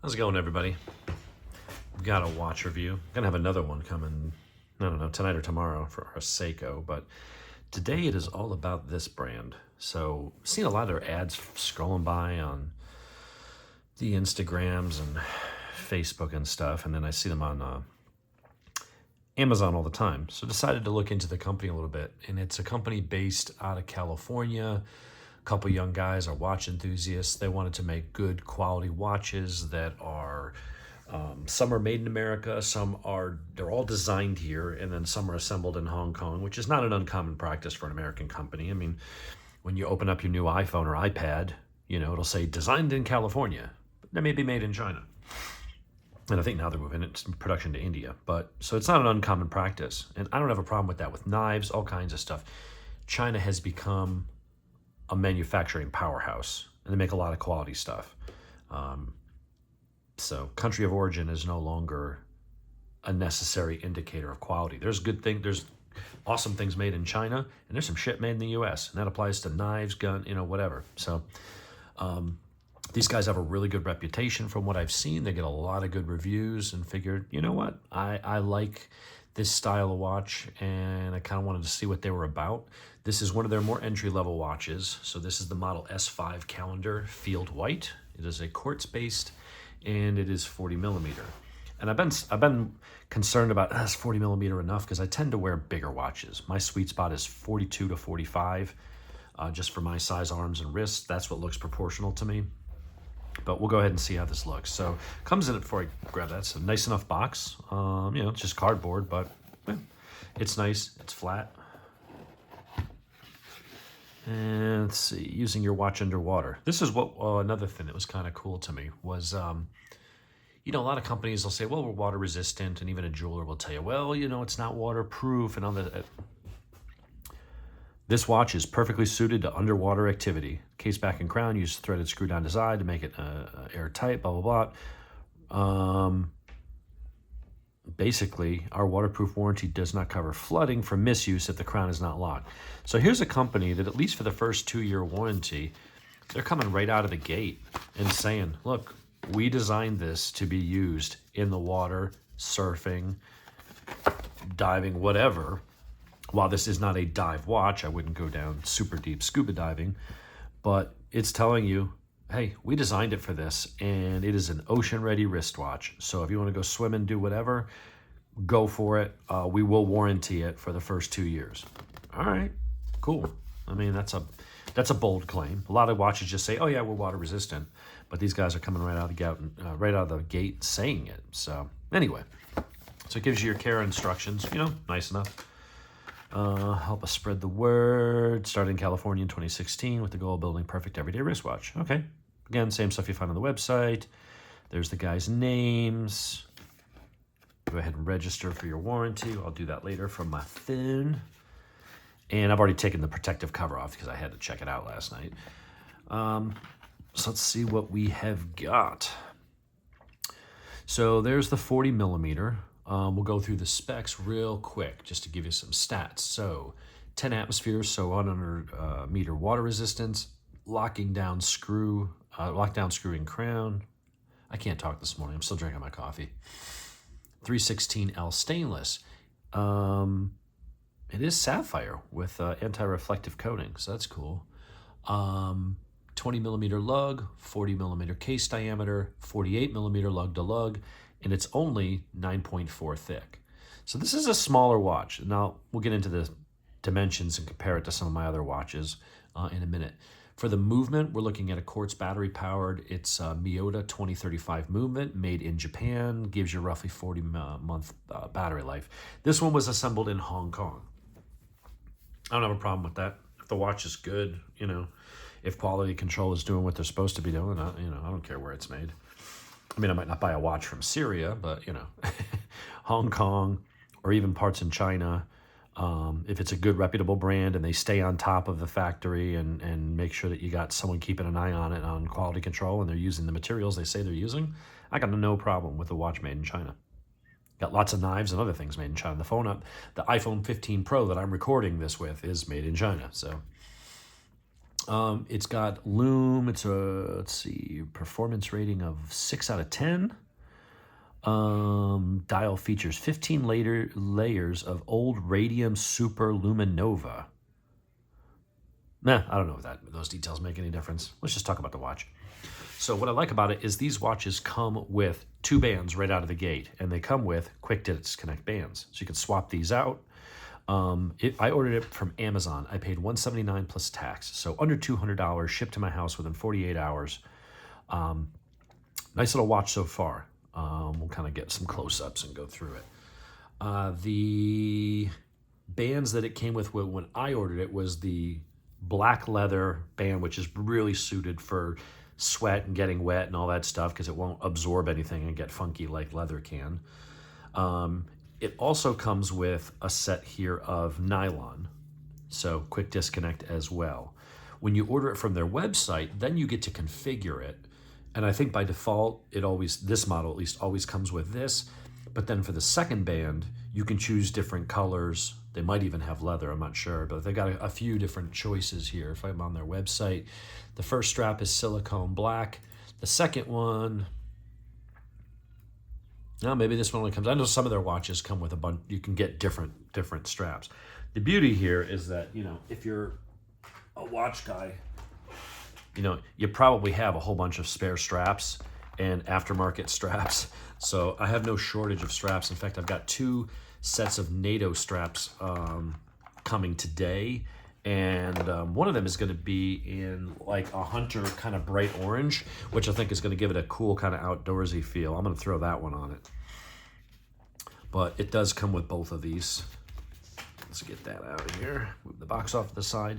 How's it going, everybody? We've got a watch review. Gonna have another one coming, I don't know, tonight or tomorrow for our Seiko, but today it is all about this brand. So, seen a lot of their ads scrolling by on the Instagrams and Facebook and stuff, and then I see them on Amazon all the time. So, decided to look into the company a little bit, and it's a company based out of California. A couple young guys are watch enthusiasts. They wanted to make good quality watches that are some are made in America, they're all designed here, and then some are assembled in Hong Kong, which is not an uncommon practice for an American company. I mean, when you open up your new iPhone or iPad, it'll say designed in California, but they may be made in China. And I think now they're moving its production to India. But so it's not an uncommon practice. And I don't have a problem with that, with knives, all kinds of stuff. China has become a manufacturing powerhouse, and they make a lot of quality stuff. So country of origin is no longer a necessary indicator of quality. There's awesome things made in China, and there's some shit made in the U.S., and that applies to knives, gun, whatever. So these guys have a really good reputation from what I've seen. They get a lot of good reviews, and figured, you know what, I like this style of watch, and I kind of wanted to see what they were about. This is one of their more entry-level watches. So this is the model S5 Calendar Field White. It is a quartz-based, and it is 40 millimeter. And I've been concerned about, is 40 millimeter enough? Because I tend to wear bigger watches. My sweet spot is 42 to 45, just for my size arms and wrists. That's what looks proportional to me. But we'll go ahead and see how this looks. So comes in it before I grab that. It's a nice enough box. It's just cardboard, but it's nice. It's flat. And let's see, using your watch underwater. This is what another thing that was kind of cool to me was, a lot of companies will say, well, we're water resistant, and even a jeweler will tell you, well, it's not waterproof, and all that. This watch is perfectly suited to underwater activity. Case back and crown, use threaded screw down design to make it airtight, blah, blah, blah. Basically, our waterproof warranty does not cover flooding from misuse if the crown is not locked. So here's a company that, at least for the first 2-year warranty, they're coming right out of the gate and saying, look, we designed this to be used in the water, surfing, diving, whatever. While this is not a dive watch, I wouldn't go down super deep scuba diving, but it's telling you, hey, we designed it for this, and it is an ocean-ready wristwatch. So if you want to go swimming, do whatever, go for it. We will warranty it for the first 2 years. All right, cool. I mean, that's a bold claim. A lot of watches just say, oh yeah, we're water resistant, but these guys are coming right out of the gate saying it. So anyway, so it gives you your care instructions, nice enough. Help us spread the word. Started in California in 2016 with the goal of building perfect everyday wristwatch. Okay. Again, same stuff you find on the website. There's the guys' names. Go ahead and register for your warranty. I'll do that later from my phone. And I've already taken the protective cover off because I had to check it out last night. So let's see what we have got. So there's the 40 millimeter. We'll go through the specs real quick just to give you some stats. So 10 atmospheres, so 100 meter water resistance, lockdown screwing crown. I can't talk this morning. I'm still drinking my coffee. 316L stainless. It is sapphire with anti-reflective coating, so that's cool. 20 millimeter lug, 40 millimeter case diameter, 48 millimeter lug to lug, and it's only 9.4 thick. So this is a smaller watch. Now, we'll get into the dimensions and compare it to some of my other watches in a minute. For the movement, we're looking at a quartz battery powered. It's Miyota 2035 movement, made in Japan, gives you roughly 40-month battery life. This one was assembled in Hong Kong. I don't have a problem with that. If the watch is good, if quality control is doing what they're supposed to be doing, I don't care where it's made. I mean, I might not buy a watch from Syria, but, Hong Kong or even parts in China, if it's a good, reputable brand and they stay on top of the factory and make sure that you got someone keeping an eye on it, on quality control, and they're using the materials they say they're using, I got no problem with a watch made in China. Got lots of knives and other things made in China. The iPhone 15 Pro that I'm recording this with is made in China. So It's got lume. It's a, let's see, performance rating of 6 out of 10. Dial features 15 layers of old radium super luminova. Nah, I don't know if those details make any difference. Let's just talk about the watch. So what I like about it is these watches come with 2 bands right out of the gate, and they come with quick disconnect bands. So you can swap these out. I ordered it from Amazon. I paid $179 plus tax, so under $200, shipped to my house within 48 hours. Nice little watch so far. We'll kind of get some close-ups and go through it. The bands that it came with when I ordered it was the black leather band, which is really suited for sweat and getting wet and all that stuff because it won't absorb anything and get funky like leather can. It also comes with a set here of nylon, so quick disconnect as well. When you order it from their website, then you get to configure it. And I think by default, this model at least always comes with this. But then for the second band, you can choose different colors. They might even have leather, I'm not sure, but they've got a few different choices here. If I'm on their website, the first strap is silicone black. The second one, maybe this one only comes, I know some of their watches come with a bunch, you can get different straps. The beauty here is that, if you're a watch guy, you probably have a whole bunch of spare straps and aftermarket straps. So I have no shortage of straps. In fact, I've got 2 sets of NATO straps coming today. And one of them is going to be in like a hunter kind of bright orange, which I think is going to give it a cool kind of outdoorsy feel. I'm going to throw that one on it. But it does come with both of these. Let's get that out of here. Move the box off to the side.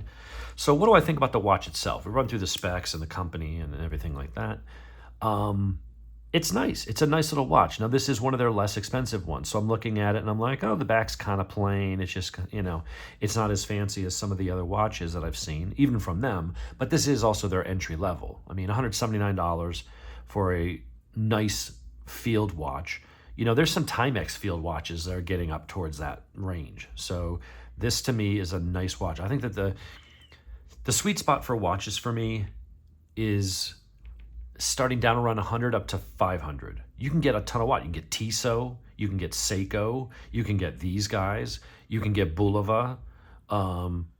So what do I think about the watch itself? We run through the specs and the company and everything like that. It's nice. It's a nice little watch. Now, this is one of their less expensive ones. So I'm looking at it and I'm like, oh, the back's kind of plain. It's just, it's not as fancy as some of the other watches that I've seen, even from them. But this is also their entry level. I mean, $179 for a nice field watch. There's some Timex field watches that are getting up towards that range. So this to me is a nice watch. I think that the sweet spot for watches for me is starting down around 100 up to 500. You can get a ton of watch. You can get Tissot, you can get Seiko, you can get these guys, you can get Bulova,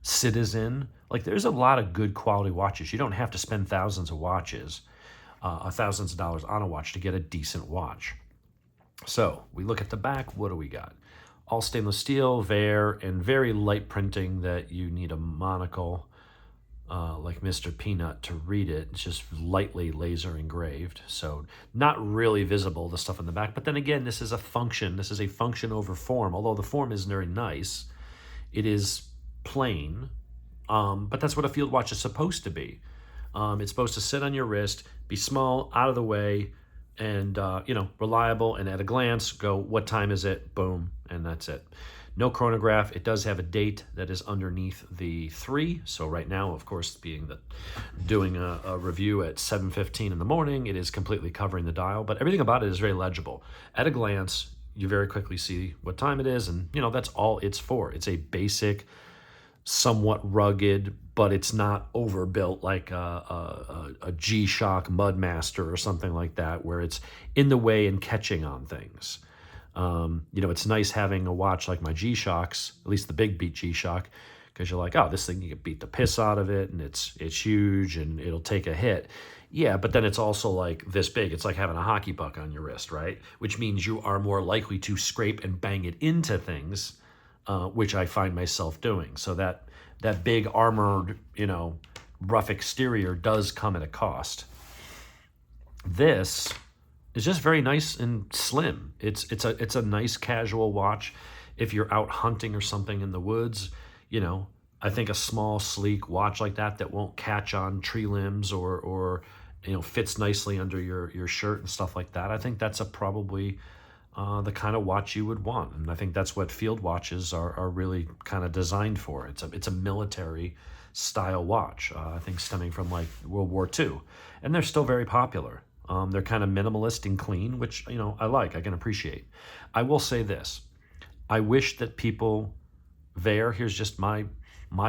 Citizen. Like there's a lot of good quality watches. You don't have to spend thousands of dollars on a watch to get a decent watch. So we look at the back, what do we got? All stainless steel, Vaer, and very light printing that you need a monocle like Mr. Peanut to read it. It's just lightly laser engraved, so not really visible, the stuff in the back. But then again, this is a function. This is a function over form. Although the form is very nice, it is plain, but that's what a field watch is supposed to be. It's supposed to sit on your wrist, be small, out of the way, and reliable, and at a glance go, what time is it? Boom, and that's it. No chronograph. It does have a date that is underneath the 3. So right now, of course, doing a review at 7:15 in the morning, it is completely covering the dial, but everything about it is very legible. At a glance, you very quickly see what time it is, and that's all it's for. It's a basic, somewhat rugged, but it's not overbuilt like a G-Shock Mudmaster or something like that, where it's in the way and catching on things. It's nice having a watch like my G-Shocks, at least the big beat G-Shock, because you're like, oh, this thing, you can beat the piss out of it, and it's huge, and it'll take a hit. Yeah, but then it's also like this big. It's like having a hockey puck on your wrist, right? Which means you are more likely to scrape and bang it into things, which I find myself doing. So that big armored, rough exterior does come at a cost. This is just very nice and slim. It's a nice casual watch. If you're out hunting or something in the woods, I think a small, sleek watch like that won't catch on tree limbs or fits nicely under your shirt and stuff like that. I think that's probably the kind of watch you would want. And I think that's what field watches are really kind of designed for. It's a military style watch, I think stemming from like World War II. And they're still very popular. They're kind of minimalist and clean, which, I can appreciate. I will say this. I wish that Vaer, here's just my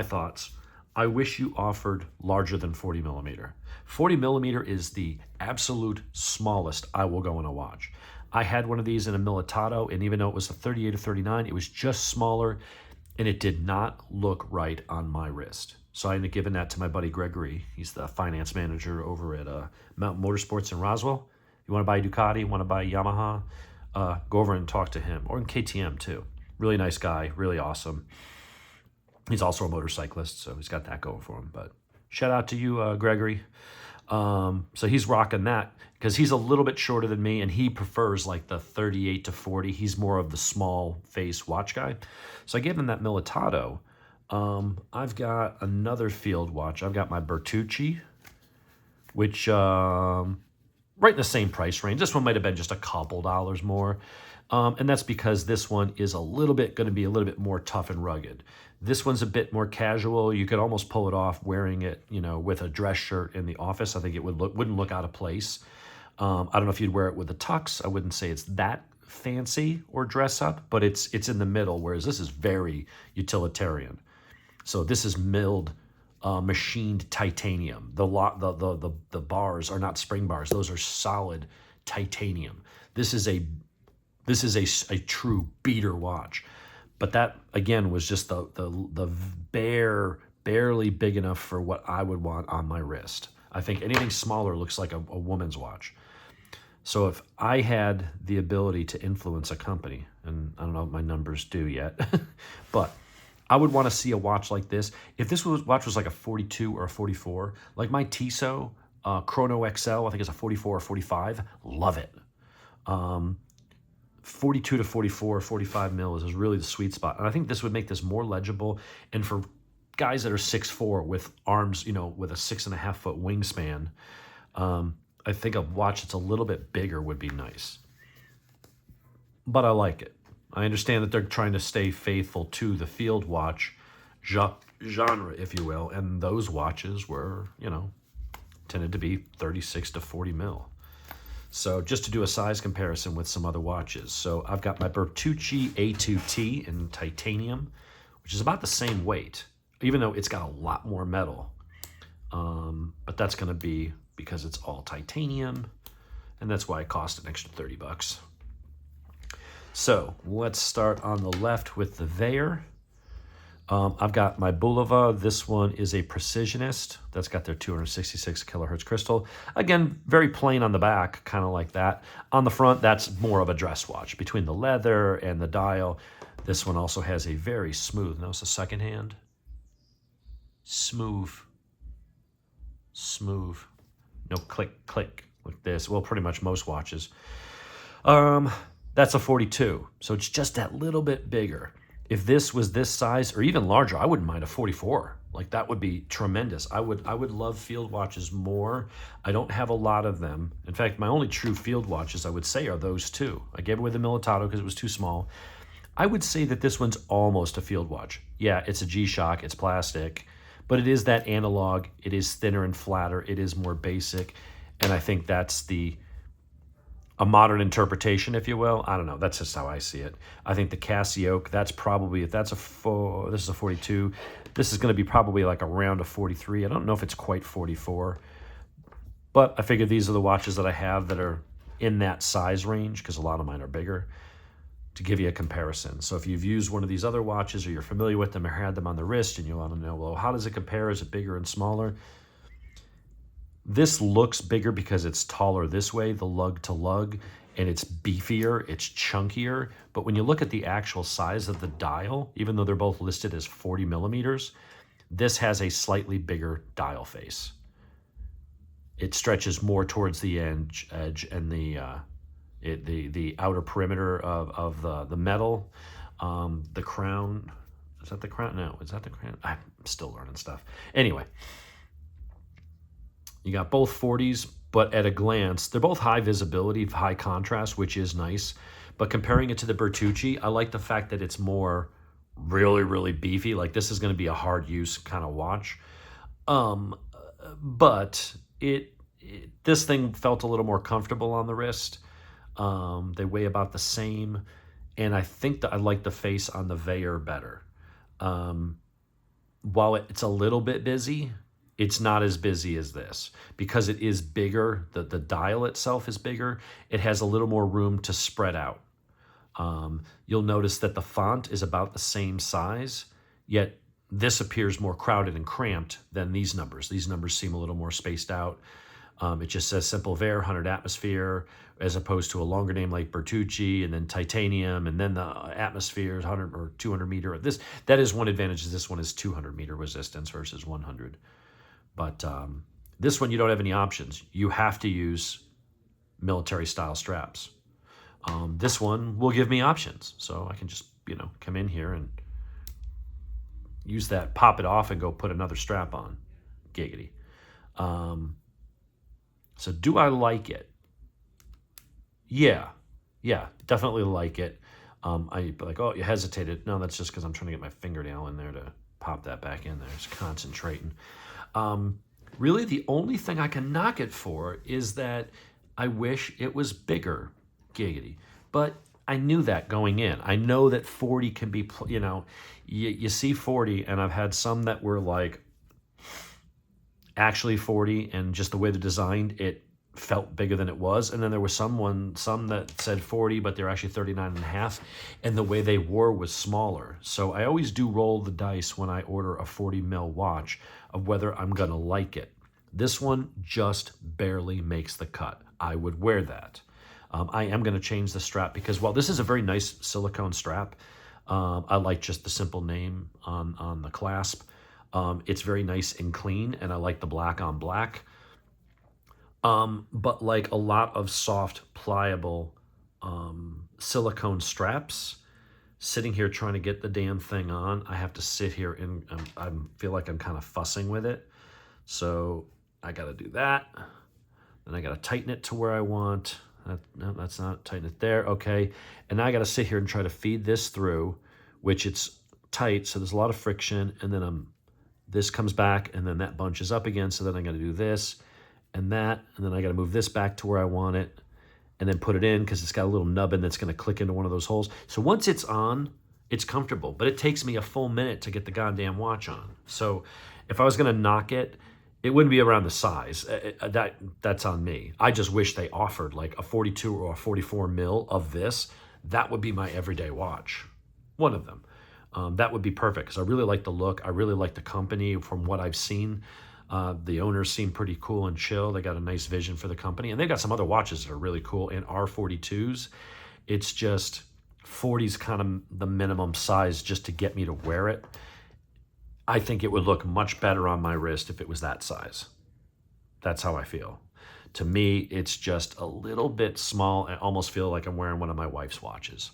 thoughts. I wish you offered larger than 40 millimeter. 40 millimeter is the absolute smallest I will go in a watch. I had one of these in a Militato, and even though it was a 38 or 39, it was just smaller, and it did not look right on my wrist. So I ended up giving that to my buddy Gregory. He's the finance manager over at Mountain Motorsports in Roswell. You want to buy a Ducati, want to buy a Yamaha, go over and talk to him. Or in KTM too. Really nice guy, really awesome. He's also a motorcyclist, so he's got that going for him. But shout out to you, Gregory. So he's rocking that because he's a little bit shorter than me, and he prefers like the 38 to 40. He's more of the small face watch guy. So I gave him that Militato. I've got another field watch. I've got my Bertucci, which right in the same price range. This one might have been just a couple dollars more. And that's because this one is going to be a little bit more tough and rugged. This one's a bit more casual. You could almost pull it off wearing it, with a dress shirt in the office. I think it wouldn't look out of place. I don't know if you'd wear it with a tux. I wouldn't say it's that fancy or dress up, but it's in the middle, whereas this is very utilitarian. So this is milled, machined titanium. The bars are not spring bars; those are solid titanium. This is a true beater watch. But that again was just the barely big enough for what I would want on my wrist. I think anything smaller looks like a woman's watch. So if I had the ability to influence a company, and I don't know what my numbers do yet, but I would want to see a watch like this. If this watch was like a 42 or a 44, like my Tissot Chrono XL, I think it's a 44 or 45, love it. 42 to 44, 45 mil is really the sweet spot. And I think this would make this more legible. And for guys that are 6'4" with arms, with a 6.5 foot wingspan, I think a watch that's a little bit bigger would be nice. But I like it. I understand that they're trying to stay faithful to the field watch genre, if you will. And those watches were, tended to be 36 to 40 mil. So just to do a size comparison with some other watches. So I've got my Bertucci A2T in titanium, which is about the same weight, even though it's got a lot more metal. But that's going to be because it's all titanium, and that's why it cost an extra $30. So let's start on the left with the Vaer. I've got my Bulova. This one is a Precisionist. That's got their 266 kilohertz crystal. Again, very plain on the back, kind of like that. On the front, that's more of a dress watch. Between the leather and the dial, this one also has a very smooth, notice the second hand. Smooth. No click, click like this. Well, pretty much most watches. That's a 42, so it's just that little bit bigger. If this was this size or even larger, I wouldn't mind a 44. Like that would be tremendous. I would love field watches more. I don't have a lot of them. In fact, my only true field watches I would say are those two. I gave away the Militato because it was too small. I would say that this one's almost a field watch. Yeah, it's a G-Shock, it's plastic, but it is that analog. It is thinner and flatter. It is more basic, and I think that's a modern interpretation, if you will. I don't know. That's just how I see it. I think the Casio, that's probably, if that's this is a 42, this is going to be probably like around a 43. I don't know if it's quite 44, but I figure these are the watches that I have that are in that size range, because a lot of mine are bigger, to give you a comparison. So if you've used one of these other watches or you're familiar with them or had them on the wrist and you want to know, well, how does it compare? Is it bigger and smaller? This looks bigger because it's taller this way, the lug to lug, and it's beefier, it's chunkier. But when you look at the actual size of the dial, even though they're both listed as 40 millimeters, this has a slightly bigger dial face. It stretches more towards the edge and the outer perimeter of the metal. The crown, is that the crown? No, is that the crown? I'm still learning stuff. Anyway. You got both 40s, but at a glance, they're both high visibility, high contrast, which is nice. But comparing it to the Bertucci, I like the fact that it's more really, really beefy. Like this is going to be a hard use kind of watch. But this thing felt a little more comfortable on the wrist. They weigh about the same. And I think that I like the face on the Vaer better. while it's a little bit busy, it's not as busy as this because it is bigger. The dial itself is bigger. It has a little more room to spread out. You'll notice that the font is about the same size, yet this appears more crowded and cramped than these numbers. These numbers seem a little more spaced out. It just says simple Vaer, 100 atmosphere, as opposed to a longer name like Bertucci, and then titanium, and then the atmosphere is 100 or 200 meter. That is one advantage. Is this one is 200 meter resistance versus 100. But this one you don't have any options. You have to use military style straps. This one will give me options, so I can just come in here and use that, pop it off, and go put another strap on. Giggity. So do I like it? Yeah, definitely like it. I like, oh, you hesitated. No, that's just because I'm trying to get my fingernail in there to pop that back in there. Just concentrating. Really, the only thing I can knock it for is that I wish it was bigger. Giggity. But I knew that going in. I know that 40 can be, you see 40, and I've had some that were like actually 40, and just the way they're designed, it felt bigger than it was. And then there was some that said 40, but they're actually 39 and a half, and the way they wore was smaller. So I always do roll the dice when I order a 40 mil watch of whether I'm gonna like it. This one just barely makes the cut. I would wear that. I am going to change the strap because while this is a very nice silicone strap, I like just the simple name on the clasp. It's very nice and clean, and I like the black on black. But like a lot of soft, pliable silicone straps, sitting here trying to get the damn thing on, I have to sit here and I feel like I'm kind of fussing with it. So I got to do that. Then I got to tighten it to where I want. No, that's not. Tighten it there. Okay. And now I got to sit here and try to feed this through, which it's tight. So there's a lot of friction. And then this comes back, and then that bunches up again. So then I got to do this and that. And then I got to move this back to where I want it and then put it in because it's got a little nubbin that's going to click into one of those holes. So once it's on, it's comfortable, but it takes me a full minute to get the goddamn watch on. So if I was going to knock it, it wouldn't be around the size. That's on me. I just wish they offered like a 42 or a 44 mil of this. That would be my everyday watch. One of them. That would be perfect because I really like the look. I really like the company from what I've seen. The owners seem pretty cool and chill. They got a nice vision for the company. And they've got some other watches that are really cool and are 42s. It's just 40's kind of the minimum size just to get me to wear it. I think it would look much better on my wrist if it was that size. That's how I feel. To me, it's just a little bit small. I almost feel like I'm wearing one of my wife's watches.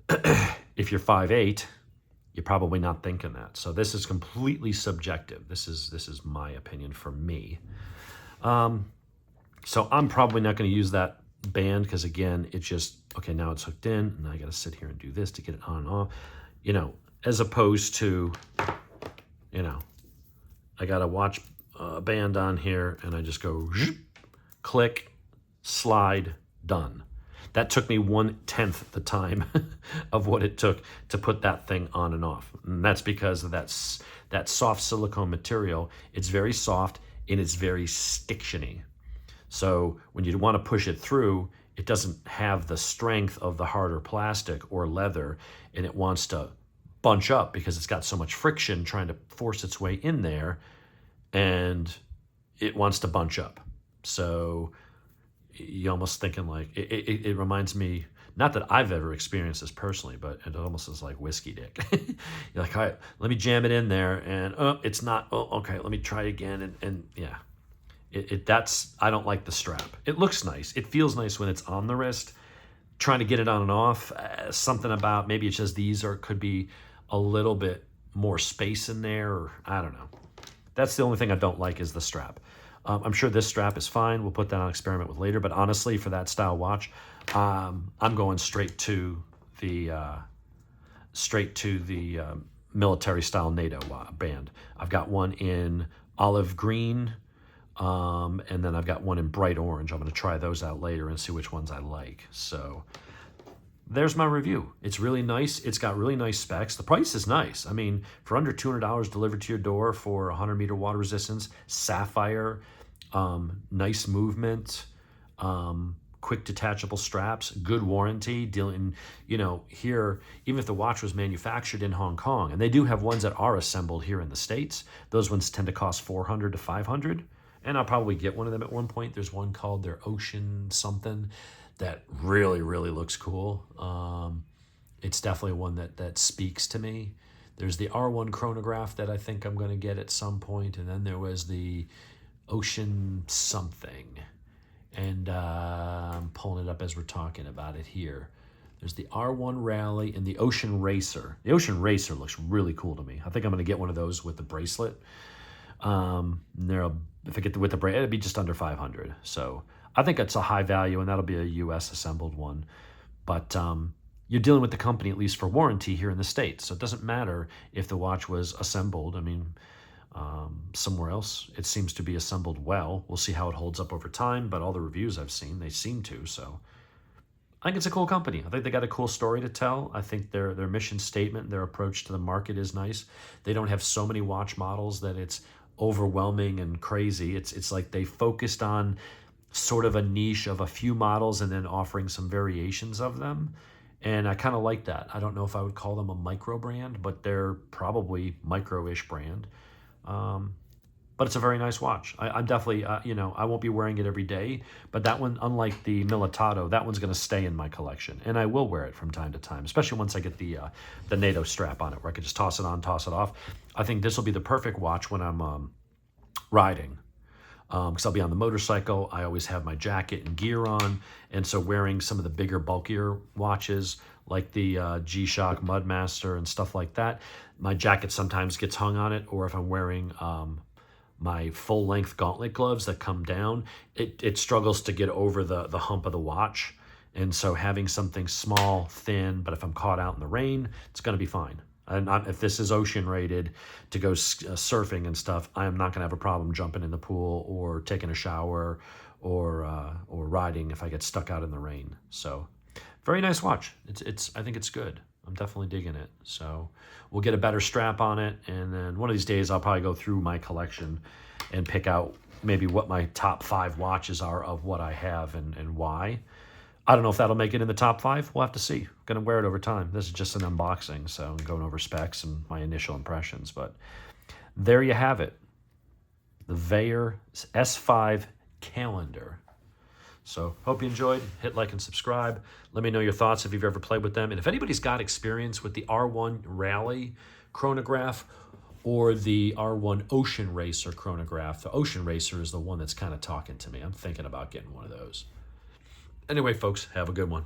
If you're 5'8", you're probably not thinking that. So this is completely subjective. This is my opinion for me. So I'm probably not going to use that band because, again, it just, okay, now it's hooked in, and I got to sit here and do this to get it on and off. As opposed to, I got a watch band on here, and I just go click, slide, done. That took me 1/10 the time of what it took to put that thing on and off. And that's because of that soft silicone material. It's very soft, and it's very stiction-y. So when you want to push it through, it doesn't have the strength of the harder plastic or leather, and it wants to bunch up because it's got so much friction trying to force its way in there, and it wants to bunch up. So you're almost thinking like, it reminds me, not that I've ever experienced this personally, but it almost is like whiskey dick. You're like, all right, let me jam it in there, and it's not, okay, let me try again, and yeah. I don't like the strap. It looks nice. It feels nice when it's on the wrist. Trying to get it on and off, something about, maybe it's just these, or it could be a little bit more space in there, or I don't know. That's the only thing I don't like is the strap. I'm sure this strap is fine. We'll put that on experiment with later, but honestly, for that style watch, I'm going straight to the military style NATO band. I've got one in olive green, and then I've got one in bright orange. I'm going to try those out later and see which ones I like. So there's my review. It's really nice. It's got really nice specs. The price is nice. I mean, for under $200 delivered to your door for 100-meter water resistance, sapphire, nice movement, quick detachable straps, good warranty, dealing, here, even if the watch was manufactured in Hong Kong, and they do have ones that are assembled here in the States, those ones tend to cost $400 to $500, and I'll probably get one of them at one point. There's one called their Ocean something that really, really looks cool. It's definitely one that speaks to me. There's the R1 chronograph that I think I'm going to get at some point, and then there was the Ocean something. And I'm pulling it up as we're talking about it here. There's the R1 Rally and the Ocean Racer. The Ocean Racer looks really cool to me. I think I'm going to get one of those with the bracelet. If I get with the bracelet, it'd be just under $500. So I think it's a high value, and that'll be a U.S. assembled one. But you're dealing with the company, at least for warranty, here in the States. So it doesn't matter if the watch was assembled. I mean, somewhere else, it seems to be assembled well. We'll see how it holds up over time, but all the reviews I've seen, they seem to. So I think it's a cool company. I think they got a cool story to tell. I think their mission statement, their approach to the market is nice. They don't have so many watch models that it's overwhelming and crazy. It's like they focused on sort of a niche of a few models and then offering some variations of them. And I kind of like that. I don't know if I would call them a micro brand, but they're probably micro-ish brand. But it's a very nice watch. I'm definitely, I won't be wearing it every day, but that one, unlike the Militato, that one's going to stay in my collection, and I will wear it from time to time, especially once I get the NATO strap on it, where I can just toss it on, toss it off. I think this will be the perfect watch when I'm riding, because I'll be on the motorcycle. I always have my jacket and gear on, and so wearing some of the bigger, bulkier watches, like the G-Shock Mudmaster and stuff like that, my jacket sometimes gets hung on it, or if I'm wearing my full-length gauntlet gloves that come down, it struggles to get over the hump of the watch. And so having something small, thin, but if I'm caught out in the rain, it's going to be fine. And if this is ocean rated to go surfing and stuff, I am not going to have a problem jumping in the pool or taking a shower or riding if I get stuck out in the rain. So very nice watch. I think it's good. I'm definitely digging it. So we'll get a better strap on it, and then one of these days I'll probably go through my collection and pick out maybe what my top 5 watches are of what I have and why. I don't know if that'll make it in the top 5. We'll have to see. I'm going to wear it over time. This is just an unboxing, so I'm going over specs and my initial impressions. But there you have it. The Vaer S5 calendar. So hope you enjoyed. Hit like and subscribe. Let me know your thoughts if you've ever played with them. And if anybody's got experience with the R1 Rally chronograph or the R1 Ocean Racer chronograph, the Ocean Racer is the one that's kind of talking to me. I'm thinking about getting one of those. Anyway, folks, have a good one.